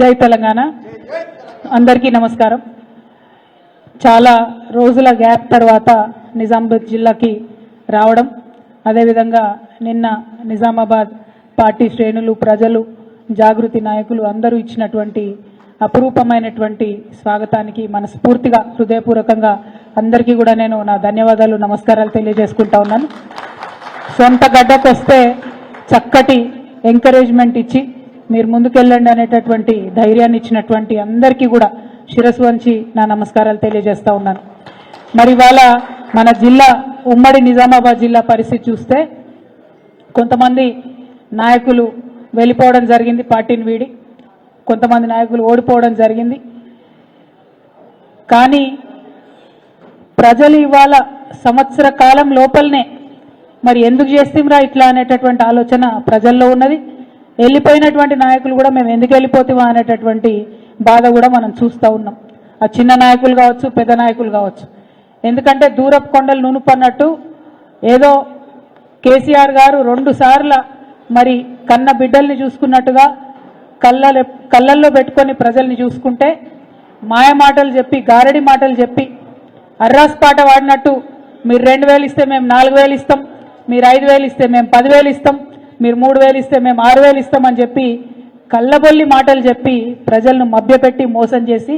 జై తెలంగాణ అందరికీ నమస్కారం. చాలా రోజుల గ్యాప్ తర్వాత నిజామాబాద్ జిల్లాకి రావడం, అదేవిధంగా నిన్న నిజామాబాద్ పార్టీ శ్రేణులు, ప్రజలు, జాగృతి నాయకులు అందరూ ఇచ్చినటువంటి అపురూపమైనటువంటి స్వాగతానికి మనస్ఫూర్తిగా హృదయపూర్వకంగా అందరికీ కూడా నేను నా ధన్యవాదాలు, నమస్కారాలు తెలియజేసుకుంటా ఉన్నాను. సొంత గడ్డకు వస్తే చక్కటి ఎంకరేజ్మెంట్ ఇచ్చి మీరు ముందుకెళ్ళండి అనేటటువంటి ధైర్యాన్ని ఇచ్చినటువంటి అందరికీ కూడా శిరస్సు వంచి నా నమస్కారాలు తెలియజేస్తా ఉన్నాను. మరి ఇవాళ మన జిల్లా, ఉమ్మడి నిజామాబాద్ జిల్లా పరిస్థితి చూస్తే కొంతమంది నాయకులు వెళ్ళిపోవడం జరిగింది, పార్టీని వీడి కొంతమంది నాయకులు ఓడిపోవడం జరిగింది. కానీ ప్రజలు ఇవాళ సంవత్సర కాలం లోపలనే మరి ఎందుకు చేస్తాంరా ఇట్లా అనేటటువంటి ఆలోచన ప్రజల్లో ఉన్నది. వెళ్ళిపోయినటువంటి నాయకులు కూడా మేము ఎందుకు వెళ్ళిపోతామా అనేటటువంటి బాధ కూడా మనం చూస్తూ ఉన్నాం. ఆ చిన్న నాయకులు కావచ్చు, పెద్ద నాయకులు కావచ్చు. ఎందుకంటే దూరపు కొండలు నునుపన్నట్టు ఏదో కేసీఆర్ గారు 2 సార్ల మరి కన్న బిడ్డల్ని చూసుకున్నట్టుగా కళ్ళల్లో పెట్టుకొని ప్రజల్ని చూసుకుంటే మాయ మాటలు చెప్పి, గారడి మాటలు చెప్పి, అర్రాస్ పాట వాడినట్టు మీరు 2000 ఇస్తే మేము 4000 ఇస్తాం, మీరు 5000 ఇస్తే మేము 10,000 ఇస్తాం, మీరు 3,000 ఇస్తే మేము 6,000 ఇస్తామని చెప్పి కళ్ళబొల్లి మాటలు చెప్పి ప్రజలను మభ్యపెట్టి మోసం చేసి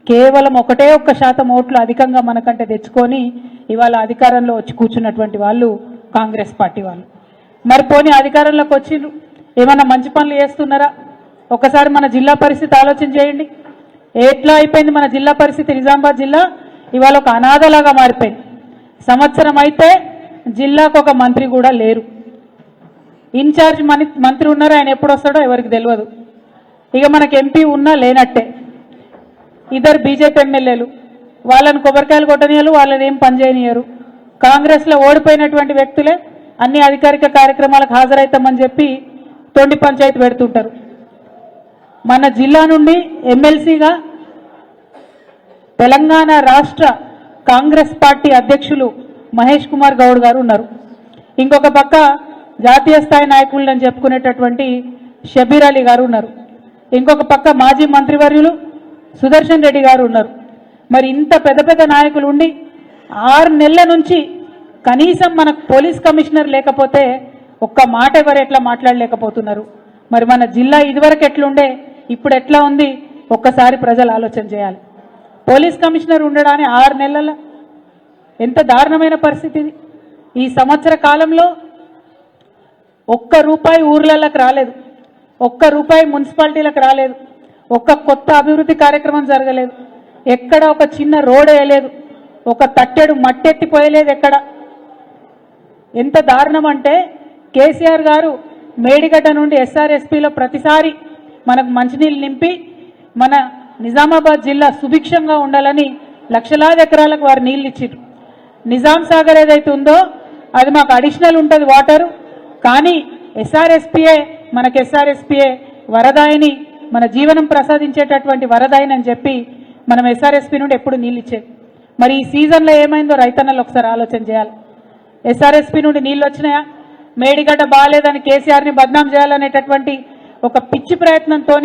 కేవలం 1% ఓట్లు అధికంగా మనకంటే తెచ్చుకొని ఇవాళ అధికారంలో వచ్చి కూర్చున్నటువంటి వాళ్ళు కాంగ్రెస్ పార్టీ వాళ్ళు. మరి పోనీ అధికారంలోకి వచ్చిండ్రు, ఏమన్నా మంచి పనులు చేస్తున్నారా? ఒకసారి మన జిల్లా పరిస్థితి ఆలోచన చేయండి. ఎట్లా అయిపోయింది మన జిల్లా పరిస్థితి? నిజామాబాద్ జిల్లా ఇవాళ ఒక అనాథలాగా మారిపోయింది. సంవత్సరం అయితే జిల్లాకు ఒక మంత్రి కూడా లేరు. ఇన్ఛార్జ్ మంత్రి ఉన్నారు, ఆయన ఎప్పుడు వస్తాడో ఎవరికి తెలియదు. ఇక మనకు ఎంపీ ఉన్నా లేనట్టే. 2 బీజేపీ ఎమ్మెల్యేలు, వాళ్ళని కొబ్బరికాయలు కొట్టనియరు, వాళ్ళని ఏం పనిచేయనియరు. కాంగ్రెస్లో ఓడిపోయినటువంటి వ్యక్తులే అన్ని అధికారిక కార్యక్రమాలకు హాజరవుతామని చెప్పి తొండి పంచాయతీ పెడుతుంటారు. మన జిల్లా నుండి ఎమ్మెల్సీగా తెలంగాణ రాష్ట్ర కాంగ్రెస్ పార్టీ అధ్యక్షులు మహేష్ కుమార్ గౌడ్ గారు ఉన్నారు. ఇంకొక పక్క జాతీయ స్థాయి నాయకులు అని చెప్పుకునేటటువంటి షబీర్ అలీ గారు ఉన్నారు. ఇంకొక పక్క మాజీ మంత్రివర్యులు సుదర్శన్ రెడ్డి గారు ఉన్నారు. మరి ఇంత పెద్ద పెద్ద నాయకులు ఉండి 6 నెలల నుంచి కనీసం మనకు పోలీస్ కమిషనర్ లేకపోతే ఒక్క మాట ఎవరు ఎట్లా మాట్లాడలేకపోతున్నారు? మరి మన జిల్లా ఇదివరకు ఎట్లుండే, ఇప్పుడు ఎట్లా ఉంది? ఒక్కసారి ప్రజలు ఆలోచన చేయాలి. పోలీస్ కమిషనర్ ఉండడాన్ని 6 నెలల ఎంత దారుణమైన పరిస్థితి ఇది. ఈ సంవత్సర కాలంలో ₹1 ఊర్లలోకి రాలేదు, ₹1 మున్సిపాలిటీలకు రాలేదు, ఒక్క కొత్త అభివృద్ధి కార్యక్రమం జరగలేదు, ఎక్కడ ఒక చిన్న రోడ్ వేయలేదు, ఒక తట్టెడు మట్టెత్తిపోయలేదు ఎక్కడ. ఎంత దారుణం అంటే కేసీఆర్ గారు మేడిగడ్డ నుండి ఎస్ఆర్ఎస్పీలో ప్రతిసారి మనకు మంచినీళ్ళు నింపి మన నిజామాబాద్ జిల్లా సుభిక్షంగా ఉండాలని లక్షలాది ఎకరాలకు వారు నీళ్ళు ఇచ్చారు. నిజాం సాగర్ ఏదైతే ఉందో అది మాకు అడిషనల్ ఉంటుంది వాటరు, కానీ ఎస్ఆర్ఎస్పీఏ వరదాయిని, మన జీవనం ప్రసాదించేటటువంటి వరదాయిని అని చెప్పి మనం ఎస్ఆర్ఎస్పీ నుండి ఎప్పుడు నీళ్ళు ఇచ్చేది. మరి ఈ సీజన్లో ఏమైందో రైతన్నలు ఒకసారి ఆలోచన చేయాలి. ఎస్ఆర్ఎస్పీ నుండి నీళ్ళు వచ్చినాయా? మేడిగడ్డ బాగాలేదని కేసీఆర్ని బద్నాం చేయాలనేటటువంటి ఒక పిచ్చి ప్రయత్నంతో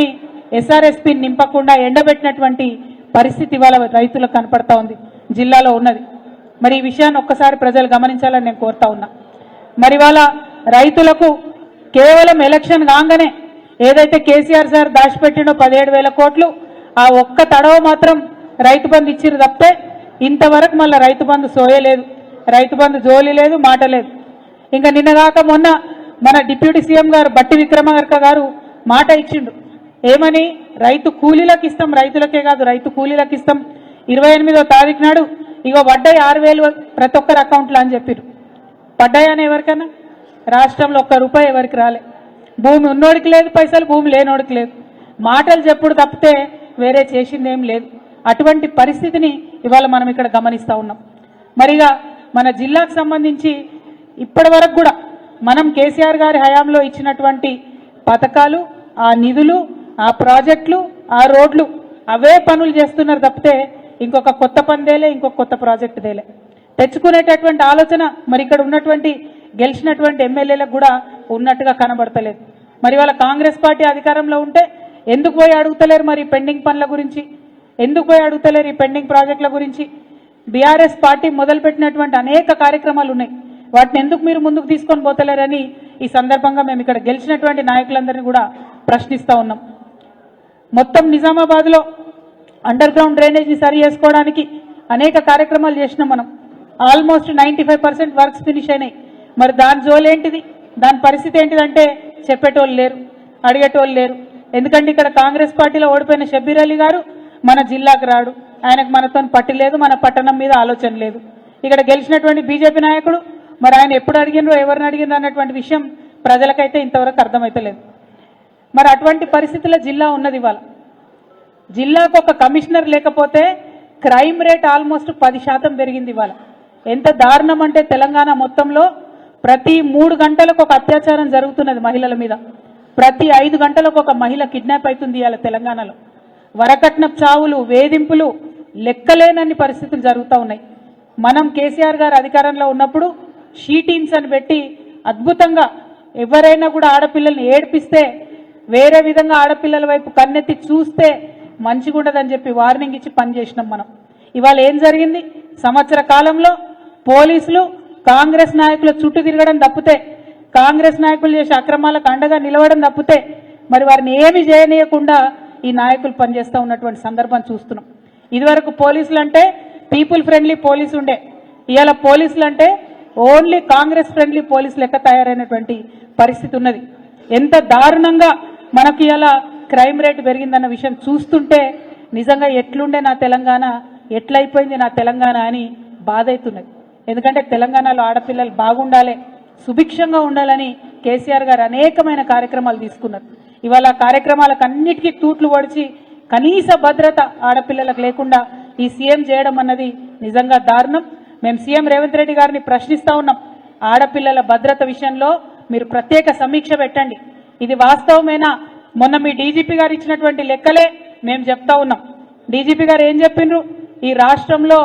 ఎస్ఆర్ఎస్పీని నింపకుండా ఎండబెట్టినటువంటి పరిస్థితి ఇవాళ రైతులకు కనపడతా ఉంది, జిల్లాలో ఉన్నది. మరి ఈ విషయాన్ని ఒక్కసారి ప్రజలు గమనించాలని నేను కోరుతా ఉన్నా. మరి ఇవాళ రైతులకు కేవలం ఎలక్షన్ కాగానే ఏదైతే కేసీఆర్ సార్ దాచిపెట్టినో 17,000 కోట్లు, ఆ ఒక్క తడవ మాత్రం రైతు బంధు ఇచ్చిరు తప్పితే ఇంతవరకు మళ్ళీ రైతు బంధు సోయలేదు, రైతు బంధు జోలి లేదు, మాట లేదు. ఇంకా నిన్నగాక మొన్న మన డిప్యూటీ సీఎం గారు బట్టి విక్రమార్క గారు మాట ఇచ్చిండు. ఏమని? రైతు కూలీలకు ఇస్తాం, రైతులకే కాదు రైతు కూలీలకు ఇస్తాం, 28వ తారీఖు నాడు ఇగో పడ్డాయి 6,000 ప్రతి ఒక్కరి అకౌంట్లో అని చెప్పారు. పడ్డాయని ఎవరికైనా? రాష్ట్రంలో ₹1 ఎవరికి రాలే. భూమి ఉన్నోడికి లేదు పైసలు, భూమి లేనోడికి లేదు. మాటలు చెప్పుడు తప్పితే వేరే చేసిందేం లేదు. అటువంటి పరిస్థితిని ఇవాళ మనం ఇక్కడ గమనిస్తూ ఉన్నాం. మరిగా మన జిల్లాకు సంబంధించి ఇప్పటి వరకు కూడా మనం కేసీఆర్ గారి హయాంలో ఇచ్చినటువంటి పథకాలు, ఆ నిధులు, ఆ ప్రాజెక్టులు, ఆ రోడ్లు, అవే పనులు చేస్తున్నారు తప్పితే ఇంకొక కొత్త పని దేలే, ఇంకొక కొత్త ప్రాజెక్టు దేలే. తెచ్చుకునేటటువంటి ఆలోచన మరి ఇక్కడ ఉన్నటువంటి గెలిచినటువంటి ఎమ్మెల్యేలకు కూడా ఉన్నట్టుగా కనబడతలేదు. మరి వాళ్ళ కాంగ్రెస్ పార్టీ అధికారంలో ఉంటే ఎందుకు పోయి అడుగుతలేరు మరి పెండింగ్ పనుల గురించి? ఎందుకు పోయి అడుగుతలేరు ఈ పెండింగ్ ప్రాజెక్టుల గురించి? బీఆర్ఎస్ పార్టీ మొదలుపెట్టినటువంటి అనేక కార్యక్రమాలు ఉన్నాయి, వాటిని ఎందుకు మీరు ముందుకు తీసుకొని పోతలేరని ఈ సందర్భంగా మేము ఇక్కడ గెలిచినటువంటి నాయకులందరినీ కూడా ప్రశ్నిస్తూ ఉన్నాం. మొత్తం నిజామాబాద్లో అండర్ గ్రౌండ్ డ్రైనేజీని సరి చేసుకోవడానికి అనేక కార్యక్రమాలు చేసినాం మనం. ఆల్మోస్ట్ 95% వర్క్స్ ఫినిష్ అయినాయి. మరి దాని జోలేంటిది, దాని పరిస్థితి ఏంటిదంటే చెప్పేటోళ్ళు లేరు, అడిగేటోళ్ళు లేరు. ఎందుకంటే ఇక్కడ కాంగ్రెస్ పార్టీలో ఓడిపోయిన షబ్బీర్ అలీ గారు మన జిల్లాకు రాడు, ఆయనకు మనతో పట్టు లేదు, మన పట్టణం మీద ఆలోచన లేదు. ఇక్కడ గెలిచినటువంటి బీజేపీ నాయకుడు మరి ఆయన ఎప్పుడు అడిగినరో ఎవరిని అడిగినరో అన్నటువంటి విషయం ప్రజలకైతే ఇంతవరకు అర్థమైతలేదు. మరి అటువంటి పరిస్థితుల్లో జిల్లా ఉన్నది. ఇవాళ జిల్లాకు ఒక కమిషనర్ లేకపోతే క్రైమ్ రేట్ ఆల్మోస్ట్ 10% పెరిగింది. ఇవాళ ఎంత దారుణం అంటే తెలంగాణ మొత్తంలో ప్రతి 3 గంటలకు ఒక అత్యాచారం జరుగుతున్నది మహిళల మీద, ప్రతి 5 గంటలకు ఒక మహిళ కిడ్నాప్ అవుతుంది ఇవాళ తెలంగాణలో. వరకట్నపు చావులు, వేధింపులు లెక్కలేనన్ని పరిస్థితులు జరుగుతూ ఉన్నాయి. మనం కేసీఆర్ గారు అధికారంలో ఉన్నప్పుడు షీటీన్స్ అని పెట్టి అద్భుతంగా ఎవరైనా కూడా ఆడపిల్లల్ని ఏడ్పిస్తే వేరే విధంగా ఆడపిల్లల వైపు కన్నెత్తి చూస్తే మంచిగా ఉండదని చెప్పి వార్నింగ్ ఇచ్చి పనిచేసినాం మనం. ఇవాళ ఏం జరిగింది? సంవత్సర కాలంలో పోలీసులు కాంగ్రెస్ నాయకుల చుట్టూ తిరగడం తప్పితే, కాంగ్రెస్ నాయకులు చేసే అక్రమాలకు అండగా నిలవడం తప్పితే మరి వారిని ఏమి చేయనీయకుండా ఈ నాయకులు పనిచేస్తూ ఉన్నటువంటి సందర్భం చూస్తున్నాం. ఇదివరకు పోలీసులు అంటే పీపుల్ ఫ్రెండ్లీ పోలీసు ఉండే, ఇవాళ పోలీసులు అంటే ఓన్లీ కాంగ్రెస్ ఫ్రెండ్లీ పోలీసు లెక్క తయారైనటువంటి పరిస్థితి ఉన్నది. ఎంత దారుణంగా మనకి ఇలా క్రైమ్ రేట్ పెరిగిందన్న విషయం చూస్తుంటే నిజంగా ఎట్లుండే నా తెలంగాణ, ఎట్లయిపోయింది నా తెలంగాణ అని బాధ అవుతున్నది. ఎందుకంటే తెలంగాణలో ఆడపిల్లలు బాగుండాలి, సుభిక్షంగా ఉండాలని కేసీఆర్ గారు అనేకమైన కార్యక్రమాలు తీసుకున్నారు. ఇవాళ కార్యక్రమాలకు అన్నిటికీ తూట్లు పొడిచి కనీస భద్రత ఆడపిల్లలకు లేకుండా ఈ సీఎం చేయడం అన్నది నిజంగా దారుణం. మేము సీఎం రేవంత్ రెడ్డి గారిని ప్రశ్నిస్తూ ఉన్నాం, ఆడపిల్లల భద్రత విషయంలో మీరు ప్రత్యేక సమీక్ష పెట్టండి. ఇది వాస్తవమేనా? మొన్న మీ డీజీపీ గారు ఇచ్చినటువంటి లెక్కలే మేము చెప్తా ఉన్నాం. డీజీపీ గారు ఏం చెప్పిండ్రు? ఈ రాష్ట్రంలో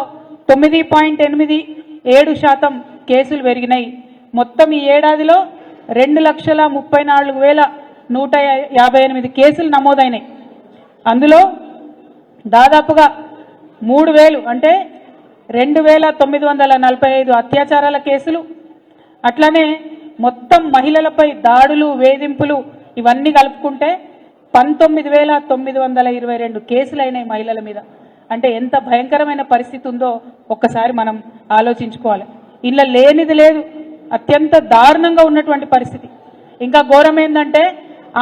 9.87% కేసులు పెరిగినాయి. మొత్తం ఈ ఏడాదిలో 2,34,158 కేసులు నమోదైనాయి. అందులో దాదాపుగా 3,000 అంటే 2,945 అత్యాచారాల కేసులు, అట్లనే మొత్తం మహిళలపై దాడులు, వేధింపులు ఇవన్నీ కలుపుకుంటే 19,922 కేసులు అయినాయి మహిళల మీద. అంటే ఎంత భయంకరమైన పరిస్థితి ఉందో ఒక్కసారి మనం ఆలోచించుకోవాలి. ఇలా లేనిది లేదు, అత్యంత దారుణంగా ఉన్నటువంటి పరిస్థితి. ఇంకా ఘోరం ఏంటంటే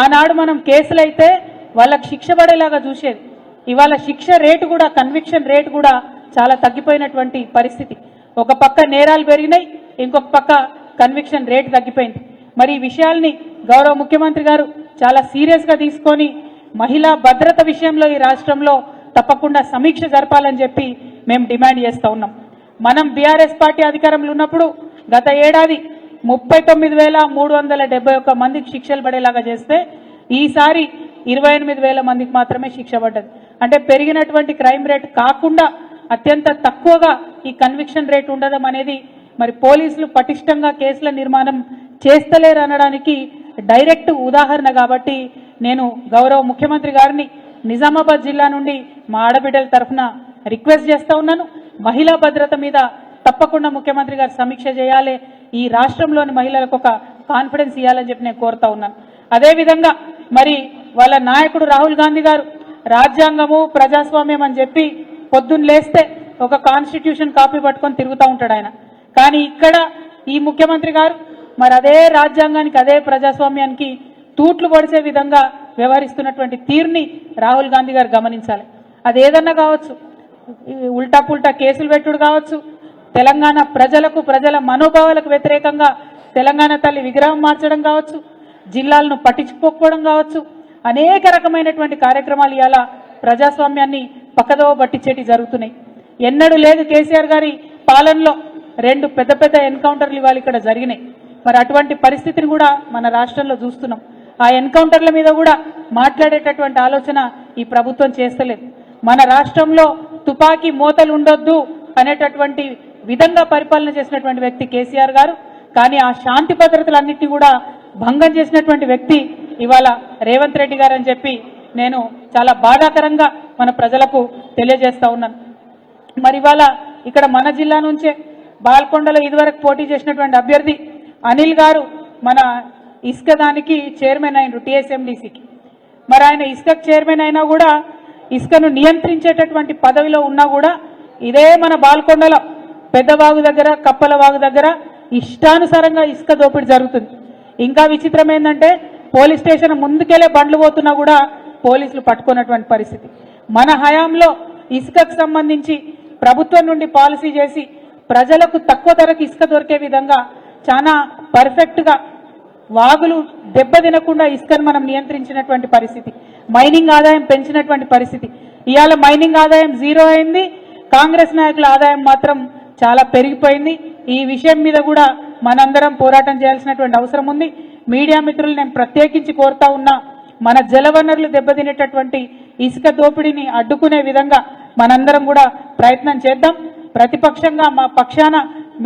ఆనాడు మనం కేసులైతే వాళ్ళకి శిక్ష పడేలాగా చూసేది. ఇవాళ శిక్ష రేటు కూడా, కన్విక్షన్ రేటు కూడా చాలా తగ్గిపోయినటువంటి పరిస్థితి. ఒక పక్క నేరాలు పెరిగినాయి, ఇంకొక పక్క కన్విక్షన్ రేటు తగ్గిపోయింది. మరి ఈ విషయాల్ని గౌరవ ముఖ్యమంత్రి గారు చాలా సీరియస్గా తీసుకొని మహిళా భద్రత విషయంలో ఈ రాష్ట్రంలో తప్పకుండా సమీక్ష జరపాలని చెప్పి మేము డిమాండ్ చేస్తూ ఉన్నాం. మనం బీఆర్ఎస్ పార్టీ అధికారంలో ఉన్నప్పుడు గత ఏడాది 39,371 మందికి శిక్షలు పడేలాగా చేస్తే ఈసారి 28,000 మందికి మాత్రమే శిక్ష పడ్డది. అంటే పెరిగినటువంటి క్రైమ్ రేట్ కాకుండా అత్యంత తక్కువగా ఈ కన్విక్షన్ రేట్ ఉండడం అనేది మరి పోలీసులు పటిష్టంగా కేసుల నిర్మాణం చేస్తలేరు అనడానికి డైరెక్ట్ ఉదాహరణ. కాబట్టి నేను గౌరవ ముఖ్యమంత్రి గారిని నిజామాబాద్ జిల్లా నుండి మా ఆడబిడ్డల తరఫున రిక్వెస్ట్ చేస్తూ ఉన్నాను, మహిళా భద్రత మీద తప్పకుండా ముఖ్యమంత్రి గారు సమీక్ష చేయాలి, ఈ రాష్ట్రంలోని మహిళలకు ఒక కాన్ఫిడెన్స్ ఇవ్వాలని చెప్పి నేను కోరుతా ఉన్నాను. అదేవిధంగా మరి వాళ్ళ నాయకుడు రాహుల్ గాంధీ గారు రాజ్యాంగము ప్రజాస్వామ్యం అని చెప్పి పొద్దున్న లేస్తే ఒక కాన్స్టిట్యూషన్ కాపీ పట్టుకొని తిరుగుతూ ఉంటాడు ఆయన. కానీ ఇక్కడ ఈ ముఖ్యమంత్రి గారు మరి అదే రాజ్యాంగానికి, అదే ప్రజాస్వామ్యానికి తూట్లు పొడిచే విధంగా వ్యవహరిస్తున్నటువంటి తీరుని రాహుల్ గాంధీ గారు గమనించాలి. అది ఏదన్నా కావచ్చు, ఉల్టా పుల్టా కేసులు పెట్టుడు కావచ్చు, తెలంగాణ ప్రజలకు, ప్రజల మనోభావాలకు వ్యతిరేకంగా తెలంగాణ తల్లి విగ్రహం మార్చడం కావచ్చు, జిల్లాలను పట్టించుకోకపోవడం కావచ్చు, అనేక రకమైనటువంటి కార్యక్రమాలు ఇవాళ ప్రజాస్వామ్యాన్ని పక్కదోవ పట్టించేటి జరుగుతున్నాయి. ఎన్నడూ లేదు కేసీఆర్ గారి పాలనలో 2 పెద్ద పెద్ద ఎన్కౌంటర్లు ఇవాళ ఇక్కడ జరిగినాయి. మరి అటువంటి పరిస్థితిని కూడా మన రాష్ట్రంలో చూస్తున్నాం. ఆ ఎన్కౌంటర్ల మీద కూడా మాట్లాడేటటువంటి ఆలోచన ఈ ప్రభుత్వం చేస్తలేదు. మన రాష్ట్రంలో తుపాకీ మోతలు ఉండొద్దు అనేటటువంటి విధంగా పరిపాలన చేసినటువంటి వ్యక్తి కేసీఆర్ గారు. కానీ ఆ శాంతి భద్రతలన్నింటినీ కూడా భంగం చేసినటువంటి వ్యక్తి ఇవాళ రేవంత్ రెడ్డి గారు అని చెప్పి నేను చాలా బాధాకరంగా మన ప్రజలకు తెలియజేస్తా ఉన్నాను. మరి ఇవాళ ఇక్కడ మన జిల్లా నుంచే బాల్కొండలో ఇదివరకు పోటీ చేసినటువంటి అభ్యర్థి అనిల్ గారు మన ఇసుక దానికి చైర్మన్ అయినరు టీఎస్ఎండిసికి. మరి ఆయన ఇసుక చైర్మన్ అయినా కూడా ఇసుకను నియంత్రించేటటువంటి పదవిలో ఉన్నా కూడా ఇదే మన బాల్కొండలో పెద్దవాగు దగ్గర కప్పలవాగు దగ్గర ఇష్టానుసారంగా ఇసుక దోపిడీ జరుగుతుంది. ఇంకా విచిత్రం ఏంటంటే పోలీస్ స్టేషన్ ముందుకెళ్లే బండ్లు పోతున్నా కూడా పోలీసులు పట్టుకున్నటువంటి పరిస్థితి. మన హయాంలో ఇసుకకు సంబంధించి ప్రభుత్వం నుండి పాలసీ చేసి ప్రజలకు తక్కువ ధరకు ఇసుక దొరికే విధంగా చాలా పర్ఫెక్ట్గా వాగులు దెబ్బతినకుండా ఇసుకను మనం నియంత్రించినటువంటి పరిస్థితి, మైనింగ్ ఆదాయం పెంచినటువంటి పరిస్థితి. ఇవాళ మైనింగ్ ఆదాయం జీరో అయింది, కాంగ్రెస్ నాయకుల ఆదాయం మాత్రం చాలా పెరిగిపోయింది. ఈ విషయం మీద కూడా మనందరం పోరాటం చేయాల్సినటువంటి అవసరం ఉంది. మీడియా మిత్రులు నేను ప్రత్యేకించి కోరుతా ఉన్నా, మన జలవనరులు దెబ్బతినేటటువంటి ఇసుక దోపిడీని అడ్డుకునే విధంగా మనందరం కూడా ప్రయత్నం చేద్దాం. ప్రతిపక్షంగా మా పక్షాన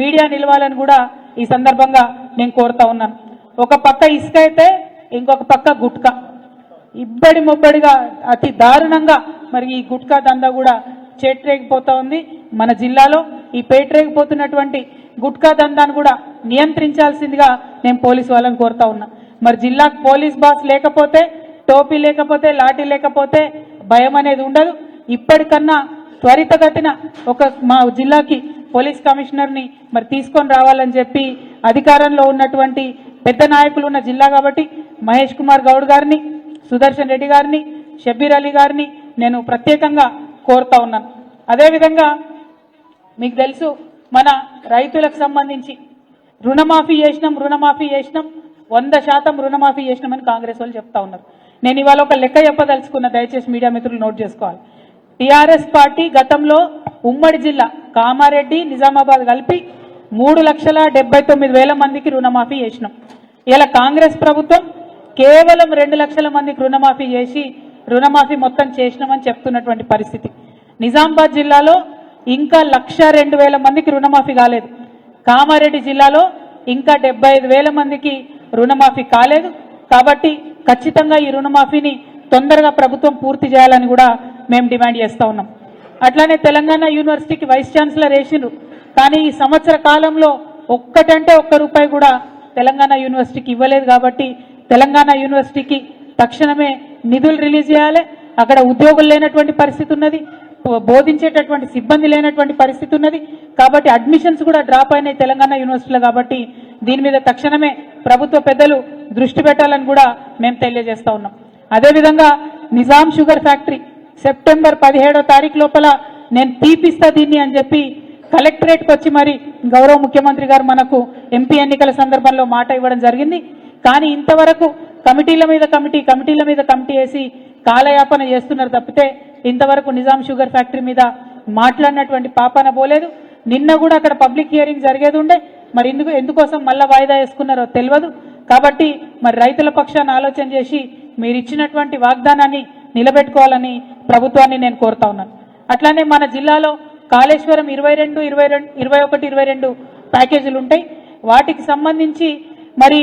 మీడియా నిలవాలని కూడా ఈ సందర్భంగా నేను కోరుతా ఉన్నాను. ఒక పక్క ఇసుక అయితే ఇంకొక పక్క గుట్కా, ఇబ్బడి ముబ్బడిగా అతి దారుణంగా మరి ఈ గుట్కా దందా కూడా చేట్రేగిపోతా ఉంది మన జిల్లాలో. ఈ పేట్రేగిపోతున్నటువంటి గుట్కా దందాను కూడా నియంత్రించాల్సిందిగా నేను పోలీసు వాళ్ళని కోరుతా ఉన్నా. మరి జిల్లాకు పోలీస్ బాస్ లేకపోతే, టోపీ లేకపోతే, లాఠీ లేకపోతే భయం అనేది ఉండదు. ఇప్పటికన్నా త్వరితగతిన మా జిల్లాకి పోలీస్ కమిషనర్ని మరి తీసుకొని రావాలని చెప్పి అధికారంలో ఉన్నటువంటి పెద్ద నాయకులు ఉన్న జిల్లా కాబట్టి మహేష్ కుమార్ గౌడ్ గారిని, సుదర్శన్ రెడ్డి గారిని, షబ్బీర్ అలీ గారిని నేను ప్రత్యేకంగా కోరుతా ఉన్నాను. అదేవిధంగా మీకు తెలుసు మన రైతులకు సంబంధించి రుణమాఫీ చేసినాం 100% రుణమాఫీ చేసినామని కాంగ్రెస్ వాళ్ళు చెప్తా ఉన్నారు. నేను ఇవాళ ఒక లెక్క చెప్పదలుచుకున్న, దయచేసి మీడియా మిత్రులు నోట్ చేసుకోవాలి. టీఆర్ఎస్ పార్టీ గతంలో ఉమ్మడి జిల్లా కామారెడ్డి, నిజామాబాద్ కలిపి 3,79,000 మందికి రుణమాఫీ చేసినాం. ఇలా కాంగ్రెస్ ప్రభుత్వం కేవలం 2 లక్షల మందికి రుణమాఫీ చేసి రుణమాఫీ మొత్తం చేసినామని చెప్తున్నటువంటి పరిస్థితి. నిజామాబాద్ జిల్లాలో ఇంకా 1,02,000 మందికి రుణమాఫీ కాలేదు. కామారెడ్డి జిల్లాలో ఇంకా 75,000 మందికి రుణమాఫీ కాలేదు. కాబట్టి ఖచ్చితంగా ఈ రుణమాఫీని తొందరగా ప్రభుత్వం పూర్తి చేయాలని కూడా మేము డిమాండ్ చేస్తూ ఉన్నాం. అట్లానే తెలంగాణ యూనివర్సిటీకి వైస్ ఛాన్సలర్ వేసిండ్రు, కానీ ఈ సంవత్సర కాలంలో ఒక్క రూపాయి కూడా తెలంగాణ యూనివర్సిటీకి ఇవ్వలేదు. కాబట్టి తెలంగాణ యూనివర్సిటీకి తక్షణమే నిధులు రిలీజ్ చేయాలి. అక్కడ ఉద్యోగులు లేనటువంటి పరిస్థితి ఉన్నది, బోధించేటటువంటి సిబ్బంది లేనటువంటి పరిస్థితి ఉన్నది. కాబట్టి అడ్మిషన్స్ కూడా డ్రాప్ అయినాయి తెలంగాణ యూనివర్సిటీలో. కాబట్టి దీని మీద తక్షణమే ప్రభుత్వ పెద్దలు దృష్టి పెట్టాలని కూడా మేము తెలియజేస్తా ఉన్నాం. అదేవిధంగా నిజాం షుగర్ ఫ్యాక్టరీ సెప్టెంబర్ 17వ తారీఖు లోపల నేను తీపిస్తా దీన్ని అని చెప్పి కలెక్టరేట్కి వచ్చి మరి గౌరవ ముఖ్యమంత్రి గారు మనకు ఎంపీ ఎన్నికల సందర్భంలో మాట ఇవ్వడం జరిగింది. కానీ ఇంతవరకు కమిటీల మీద కమిటీ వేసి కాలయాపన చేస్తున్నారు తప్పితే ఇంతవరకు నిజాం షుగర్ ఫ్యాక్టరీ మీద మాట్లాడినటువంటి పాపన పోలేదు. నిన్న కూడా అక్కడ పబ్లిక్ హియరింగ్ జరిగేది ఉండే, మరి ఎందుకోసం మళ్ళా వాయిదా వేసుకున్నారో తెలియదు. కాబట్టి మరి రైతుల పక్షాన్ని ఆలోచన చేసి మీరు ఇచ్చినటువంటి వాగ్దానాన్ని నిలబెట్టుకోవాలని ప్రభుత్వాన్ని నేను కోరుతా ఉన్నాను. అట్లానే మన జిల్లాలో కాళేశ్వరం 22, 21, 22 ప్యాకేజీలు ఉంటాయి. వాటికి సంబంధించి మరి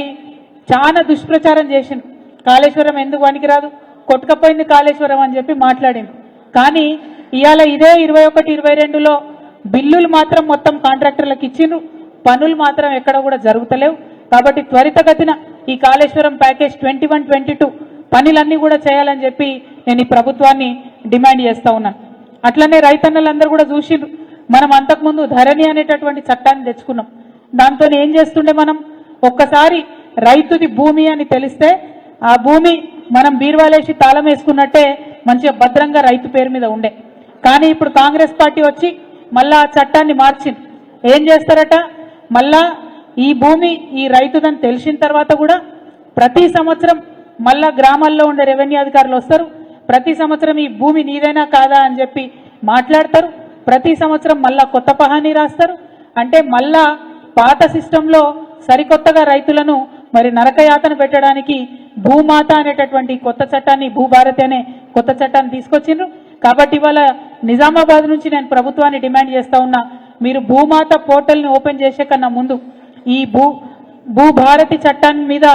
చాలా దుష్ప్రచారం చేసింది. కాళేశ్వరం ఎందుకు పనికిరాదు, కొట్టుకపోయింది కాళేశ్వరం అని చెప్పి మాట్లాడింది. కానీ ఇవాళ ఇదే 21, 22లో బిల్లులు మాత్రం మొత్తం కాంట్రాక్టర్లకు ఇచ్చిండ్రు, పనులు మాత్రం ఎక్కడ కూడా జరుగుతలేవు. కాబట్టి త్వరితగతిన ఈ కాళేశ్వరం ప్యాకేజ్ 21, 22 పనులన్నీ కూడా చేయాలని చెప్పి నేను ఈ ప్రభుత్వాన్ని డిమాండ్ చేస్తా ఉన్నాను. అట్లనే రైతన్నలందరూ కూడా చూసిండ్రు, మనం అంతకుముందు ధరణి అనేటటువంటి చట్టాన్ని తెచ్చుకున్నాం. దాంతో ఏం చేస్తుండే, మనం ఒక్కసారి రైతుది భూమి అని తెలిస్తే ఆ భూమి మనం బీర్వాలేసి తాళం వేసుకున్నట్టే మంచిగా భద్రంగా రైతు పేరు మీద ఉండే. కానీ ఇప్పుడు కాంగ్రెస్ పార్టీ వచ్చి మళ్ళా ఆ చట్టాన్ని మార్చింది. ఏం చేస్తారట, మళ్ళా ఈ భూమి ఈ రైతుదని తెలిసిన తర్వాత కూడా ప్రతి సంవత్సరం మళ్ళా గ్రామాల్లో ఉండే రెవెన్యూ అధికారులు వస్తారు, ప్రతి సంవత్సరం ఈ భూమి నీదైనా కాదా అని చెప్పి మాట్లాడతారు, ప్రతి సంవత్సరం మళ్ళా కొత్త పహానీ రాస్తారు. అంటే మళ్ళా పాత సిస్టంలో సరికొత్తగా రైతులను మరి నరకయాతన పెట్టడానికి భూమాత అనేటటువంటి కొత్త చట్టాన్ని, భూభారతి అనే కొత్త చట్టాన్ని తీసుకొచ్చిండ్రు. కాబట్టి ఇవాళ నిజామాబాద్ నుంచి నేను ప్రభుత్వాన్ని డిమాండ్ చేస్తా ఉన్నా, మీరు భూమాత పోర్టల్ని ఓపెన్ చేసే కన్నా ముందు, ఈ భూభారతి చట్టాన్ని మీద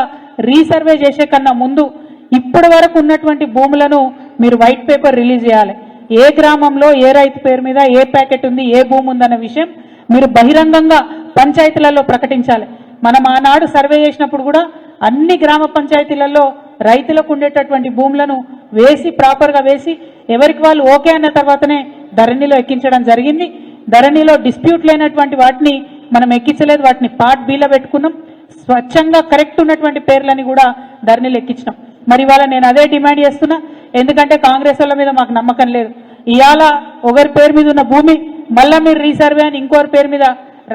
రీసర్వే చేసే కన్నా ముందు ఇప్పటి వరకు ఉన్నటువంటి భూములను మీరు వైట్ పేపర్ రిలీజ్ చేయాలి. ఏ గ్రామంలో ఏ రైతు పేరు మీద ఏ ప్యాకెట్ ఉంది, ఏ భూమి ఉందన్న విషయం మీరు బహిరంగంగా పంచాయతీలలో ప్రకటించాలి. మనం ఆనాడు సర్వే చేసినప్పుడు కూడా అన్ని గ్రామ పంచాయతీలలో రైతులకు ఉండేటటువంటి భూములను వేసి ప్రాపర్గా వేసి ఎవరికి వాళ్ళు ఓకే అన్న తర్వాతనే ధరణిలో ఎక్కించడం జరిగింది. ధరణిలో డిస్ప్యూట్ లేనటువంటి వాటిని మనం ఎక్కించలేదు, వాటిని పార్ట్ బిలో పెట్టుకున్నాం. స్వచ్ఛంగా కరెక్ట్ ఉన్నటువంటి పేర్లని కూడా ధరణిలో ఎక్కించినాం. మరి ఇవాళ నేను అదే డిమాండ్ చేస్తున్నా, ఎందుకంటే కాంగ్రెస్ వాళ్ళ మీద మాకు నమ్మకం లేదు. ఇవాళ ఒకరి పేరు మీద ఉన్న భూమి మళ్ళీ మీరు రీసర్వే అని ఇంకోరి పేరు మీద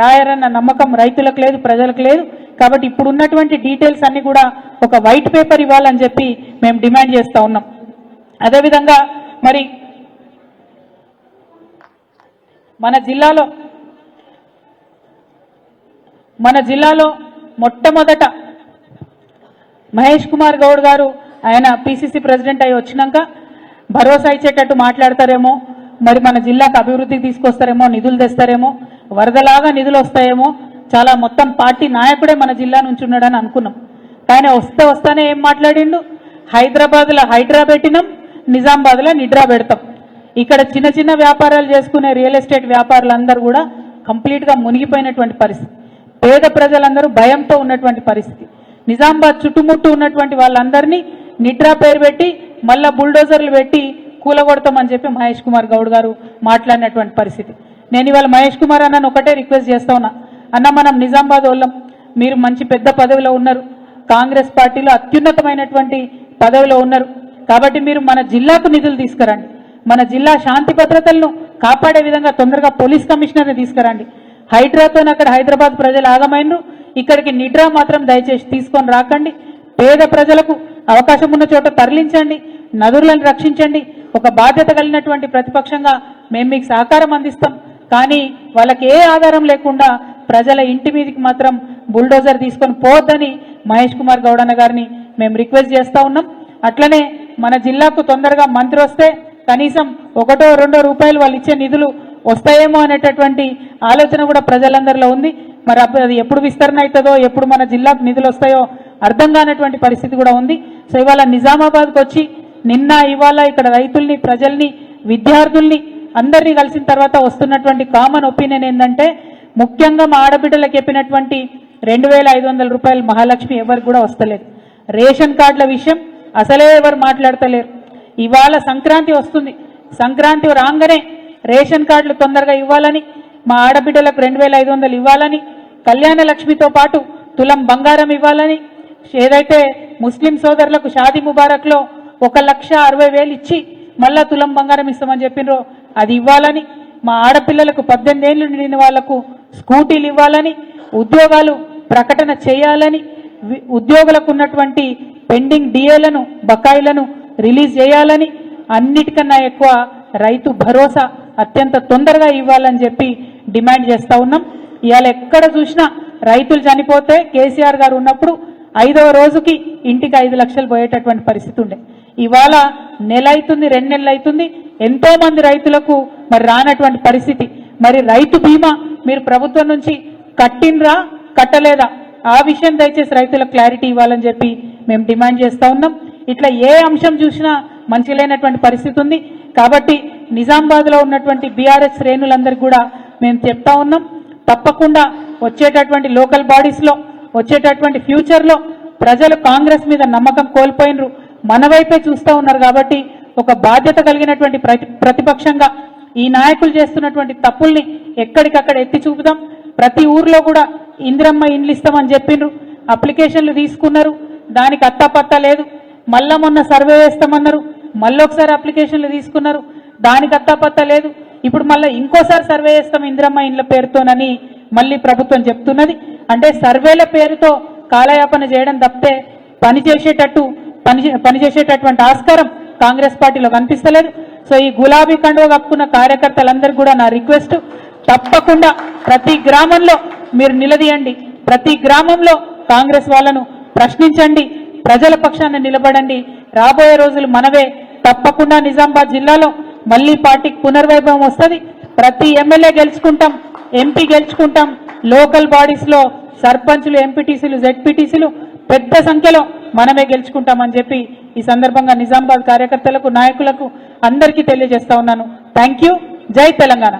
రాయారన్న నమ్మకం రైతులకు లేదు, ప్రజలకు లేదు. కాబట్టి ఇప్పుడు ఉన్నటువంటి డీటెయిల్స్ అన్ని కూడా ఒక వైట్ పేపర్ ఇవ్వాలని చెప్పి మేము డిమాండ్ చేస్తూ ఉన్నాం. అదేవిధంగా మరి మన జిల్లాలో మొట్టమొదట మహేష్ కుమార్ గౌడ్ గారు ఆయన పిసిసి ప్రెసిడెంట్ అయి వచ్చినాక భరోసా ఇచ్చేటట్టు మాట్లాడతారేమో, మరి మన జిల్లాకు అభివృద్ధికి తీసుకొస్తారేమో, నిధులు తెస్తారేమో, వరదలాగా నిధులు వస్తాయేమో, చాలా మొత్తం పార్టీ నాయకుడే మన జిల్లా నుంచి ఉన్నాడని అనుకున్నాం. కానీ వస్తానే ఏం మాట్లాడిండు, హైదరాబాద్లో హైడ్రా పెట్టినాం, నిజామాబాద్లో నిడ్రా పెడతాం. ఇక్కడ చిన్న చిన్న వ్యాపారాలు చేసుకునే రియల్ ఎస్టేట్ వ్యాపారులందరూ కూడా కంప్లీట్గా మునిగిపోయినటువంటి పరిస్థితి. పేద ప్రజలందరూ భయంతో ఉన్నటువంటి పరిస్థితి. నిజామాబాద్ చుట్టుముట్టు ఉన్నటువంటి వాళ్ళందరినీ నిడ్రా పేరు పెట్టి మళ్ళా బుల్డోజర్లు పెట్టి కూలగొడతామని చెప్పి మహేష్ కుమార్ గౌడ్ గారు మాట్లాడినటువంటి పరిస్థితి. నేను ఇవాళ మహేష్ కుమార్ అన్నను ఒకటే రిక్వెస్ట్ చేస్తా ఉన్నా, అన్న మనం నిజామాబాద్ వాళ్ళం, మీరు మంచి పెద్ద పదవిలో ఉన్నారు, కాంగ్రెస్ పార్టీలో అత్యున్నతమైనటువంటి పదవిలో ఉన్నారు, కాబట్టి మీరు మన జిల్లాకు నిధులు తీసుకురండి, మన జిల్లా శాంతి భద్రతలను కాపాడే విధంగా తొందరగా పోలీస్ కమిషనర్ని తీసుకురండి. హైడ్రాతో అక్కడ హైదరాబాద్ ప్రజలు ఆగమైనరు, ఇక్కడికి నిడ్రా మాత్రం దయచేసి తీసుకొని రాకండి. పేద ప్రజలకు అవకాశం ఉన్న చోట తరలించండి, నదులను రక్షించండి. ఒక బాధ్యత కలిగినటువంటి ప్రతిపక్షంగా మేము మీకు సహకారం అందిస్తాం. కానీ వాళ్ళకి ఏ ఆధారం లేకుండా ప్రజల ఇంటి మీదకి మాత్రం బుల్డోజర్ తీసుకొని పోవద్దని మహేష్ కుమార్ గౌడ్ అన్న గారిని మేము రిక్వెస్ట్ చేస్తూ ఉన్నాం. అట్లనే మన జిల్లాకు తొందరగా మంత్రి వస్తే కనీసం 1-2 రూపాయలు వాళ్ళు ఇచ్చే నిధులు వస్తాయేమో అనేటటువంటి ఆలోచన కూడా ప్రజలందరిలో ఉంది. మరి అది ఎప్పుడు విస్తరణ అవుతుందో, ఎప్పుడు మన జిల్లాకు నిధులు వస్తాయో అర్థం కానటువంటి పరిస్థితి కూడా ఉంది. సో ఇవాళ నిజామాబాద్కి వచ్చి నిన్న ఇవాళ ఇక్కడ రైతుల్ని, ప్రజల్ని, విద్యార్థుల్ని అందరినీ కలిసిన తర్వాత వస్తున్నటువంటి కామన్ ఒపీనియన్ ఏంటంటే, ముఖ్యంగా మా ఆడబిడ్డలకు చెప్పినటువంటి 2500 రూపాయలు మహాలక్ష్మి ఎవరికి కూడా వస్తలేదు. రేషన్ కార్డుల విషయం అసలే ఎవరు మాట్లాడతలేరు. ఇవాళ సంక్రాంతి వస్తుంది, సంక్రాంతి రాగానే రేషన్ కార్డులు తొందరగా ఇవ్వాలని, మా ఆడబిడ్డలకు 2500 ఇవ్వాలని, కళ్యాణ లక్ష్మితో పాటు తులం బంగారం ఇవ్వాలని, ఏదైతే ముస్లిం సోదరులకు షాదీ ముబారక్లో 1,60,000 ఇచ్చి మళ్ళా తులం బంగారం ఇస్తామని చెప్పినరో అది ఇవ్వాలని, మా ఆడపిల్లలకు 18 ఏళ్ళు నిండిన వాళ్లకు స్కూటీలు ఇవ్వాలని, ఉద్యోగాలు ప్రకటన చేయాలని, ఉద్యోగులకు ఉన్నటువంటి పెండింగ్ డిఏలను, బకాయిలను రిలీజ్ చేయాలని, అన్నిటికన్నా ఎక్కువ రైతు భరోసా అత్యంత తొందరగా ఇవ్వాలని చెప్పి డిమాండ్ చేస్తూ ఉన్నాం. ఇవాళ ఎక్కడ చూసినా రైతులు చనిపోతే కేసీఆర్ గారు ఉన్నప్పుడు 5వ రోజుకి ఇంటికి 5 లక్షలు పోయేటటువంటి పరిస్థితి ఉండే. ఇవాళ నెల అవుతుంది, 2 నెలలు అవుతుంది, ఎంతో మంది రైతులకు మరి రానటువంటి పరిస్థితి. మరి రైతు బీమా మీరు ప్రభుత్వం నుంచి కట్టినరా కట్టలేదా ఆ విషయం దయచేసి రైతులకు క్లారిటీ ఇవ్వాలని చెప్పి మేము డిమాండ్ చేస్తూ ఉన్నాం. ఇట్లా ఏ అంశం చూసినా మంచి లేనటువంటి పరిస్థితి ఉంది. కాబట్టి నిజామాబాద్లో ఉన్నటువంటి బీఆర్ఎస్ శ్రేణులందరికీ కూడా మేము చెప్తా ఉన్నాం, తప్పకుండా వచ్చేటటువంటి లోకల్ బాడీస్లో, వచ్చేటటువంటి ఫ్యూచర్లో ప్రజలు కాంగ్రెస్ మీద నమ్మకం కోల్పోయినరు, మన వైపే చూస్తూ ఉన్నారు. కాబట్టి ఒక బాధ్యత కలిగినటువంటి ప్రతిపక్షంగా ఈ నాయకులు చేస్తున్నటువంటి తప్పుల్ని ఎక్కడికక్కడ ఎత్తి చూపుదాం. ప్రతి ఊర్లో కూడా ఇందిరమ్మ ఇండ్లు ఇస్తామని చెప్పిండ్రు, అప్లికేషన్లు తీసుకున్నారు, దానికి అత్తాపత్తా లేదు. మళ్ళా మొన్న సర్వే వేస్తామన్నారు, మళ్ళొకసారి అప్లికేషన్లు తీసుకున్నారు, దానికి అత్తాపత్తా లేదు. ఇప్పుడు మళ్ళీ ఇంకోసారి సర్వే చేస్తాం ఇందిరమ్మ ఇండ్ల పేరుతోనని మళ్ళీ ప్రభుత్వం చెప్తున్నది. అంటే సర్వేల పేరుతో కాలయాపన చేయడం తప్పితే పనిచేసేటటువంటి ఆస్కారం కాంగ్రెస్ పార్టీలో కనిపిస్తలేదు. సో ఈ గులాబీ కండువ కప్పుకున్న కార్యకర్తలందరికీ కూడా నా రిక్వెస్ట్, తప్పకుండా ప్రతి గ్రామంలో మీరు నిలదీయండి, ప్రతి గ్రామంలో కాంగ్రెస్ వాళ్ళను ప్రశ్నించండి, ప్రజల పక్షాన నిలబడండి. రాబోయే రోజులు మనవే. తప్పకుండా నిజామాబాద్ జిల్లాలో మళ్ళీ పార్టీకి పునర్వైభవం వస్తుంది. ప్రతి ఎమ్మెల్యే గెలుచుకుంటాం, ఎంపీ గెలుచుకుంటాం, లోకల్ బాడీస్లో సర్పంచులు, ఎంపీటీసీలు, జెడ్పీటీసీలు పెద్ద సంఖ్యలో మనమే గెలుచుకుంటామని చెప్పి ఈ సందర్భంగా నిజామాబాద్ కార్యకర్తలకు నాయకులకు అందరికీ తెలియజేస్తా ఉన్నాను. Thank you. జై తెలంగాణ.